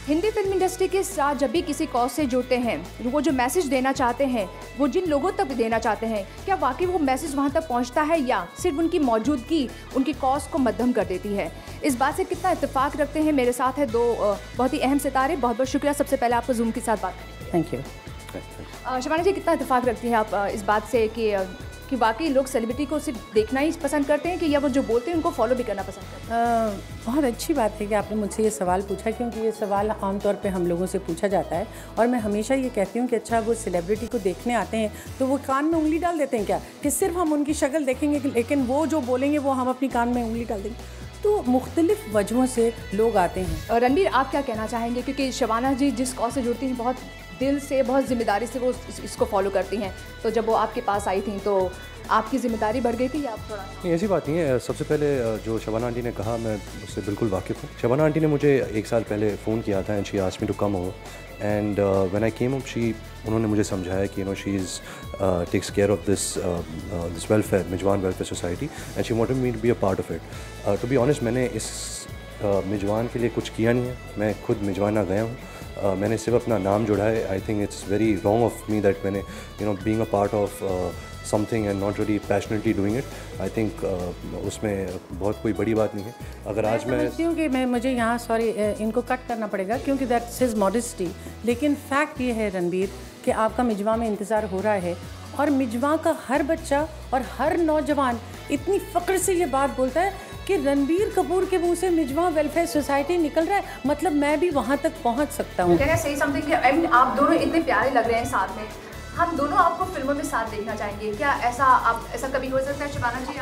Hindi film industry के star जब भी किसी कॉज से जुड़ते हैं, वो जो मैसेज देना चाहते हैं वो जिन लोगों तक देना चाहते हैं, क्या वाकई वो मैसेज वहाँ तक पहुँचता है या सिर्फ उनकी मौजूदगी उनकी कॉज को मध्यम कर देती है? इस बात से कितना इत्तेफाक रखते हैं मेरे साथ है दो बहुत ही अहम सितारे। बहुत बहुत शुक्रिया सबसे पहले आपको जूम के साथ बात करने। Thank you. शबाना जी, कितना इत्तेफाक रखती हैं आप इस बात से कि वाकई लोग सेलिब्रिटी को सिर्फ देखना ही पसंद करते हैं कि या वो जो बोलते हैं उनको फॉलो भी करना पसंद करते हैं? बहुत अच्छी बात है कि आपने मुझसे ये सवाल पूछा, क्योंकि ये सवाल आमतौर पे हम लोगों से पूछा जाता है और मैं हमेशा ये कहती हूँ कि अच्छा वो सेलिब्रिटी को देखने आते हैं तो वो कान में उंगली डाल देते हैं क्या, कि सिर्फ हम उनकी शक्ल देखेंगे लेकिन वो जो बोलेंगे वो हम अपनी कान में उंगली डाल देंगे? तो मुख्तलिफ वजहों से लोग आते हैं। रणबीर, आप क्या कहना चाहेंगे? क्योंकि शबाना जी जिस कॉज से जुड़ती हैं बहुत दिल से, बहुत जिम्मेदारी से वो इसको फॉलो करती हैं, तो जब वो आपके पास आई थी तो आपकी जिम्मेदारी बढ़ गई थी या आप थोड़ा? नहीं, ऐसी बात नहीं है। सबसे पहले जो शबाना आंटी ने कहा मैं उससे बिल्कुल वाकिफ़ हूँ। शबाना आंटी ने मुझे 1 साल पहले फ़ोन किया था and she asked me to come over and when I came up उन्होंने मुझे समझाया कि she is takes care of this welfare, Mijwan welfare society, and she wanted me to be a part of it. To be honest, मैंने इस मिजवान के लिए कुछ किया नहीं है। मैं खुद मिजवाना गया हूँ। मैंने सिर्फ अपना नाम जोड़ा है। I think it's very wrong of me that मैंने being a part of something and not really passionately doing it. I think उसमें बहुत कोई बड़ी बात नहीं है। अगर आज मैं समझती हूँ कि मुझे यहाँ इनको कट करना पड़ेगा क्योंकि दैट्स हिज मॉडेस्टी, लेकिन फैक्ट ये है रणबीर कि आपका मिजवा में इंतज़ार हो रहा है और मिजवा का हर बच्चा और हर नौजवान इतनी फ़ख्र से ये बात बोलता है कि रणबीर कपूर के मुंह से मिजवा वेलफेयर सोसाइटी निकल रहा है, मतलब मैं भी वहाँ तक पहुँच सकता हूँ। आप दोनों इतने प्यारे लग रहे हैं साथ में, हम दोनों आपको फिल्मों में साथ देखना चाहेंगे। क्या ऐसा कभी हो सकता है शबाना जी?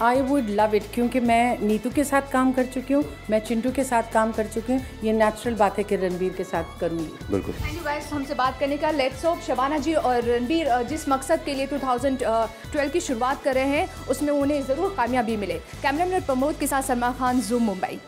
आई वुड लव इट, क्योंकि मैं नीतू के साथ काम कर चुकी हूँ, मैं चिंटू के साथ काम कर चुकी हूँ। ये नेचुरल बात है कि रणबीर के साथ करूँगी। बिल्कुल। थैंक यू गाइस हमसे बात करने का। लेट्स होप शबाना जी और रणबीर जिस मकसद के लिए 2012 की शुरुआत कर रहे हैं उसमें उन्हें ज़रूर कामयाबी मिले। कैमरामैन प्रमोद के साथ सलमान खान, जूम मुंबई।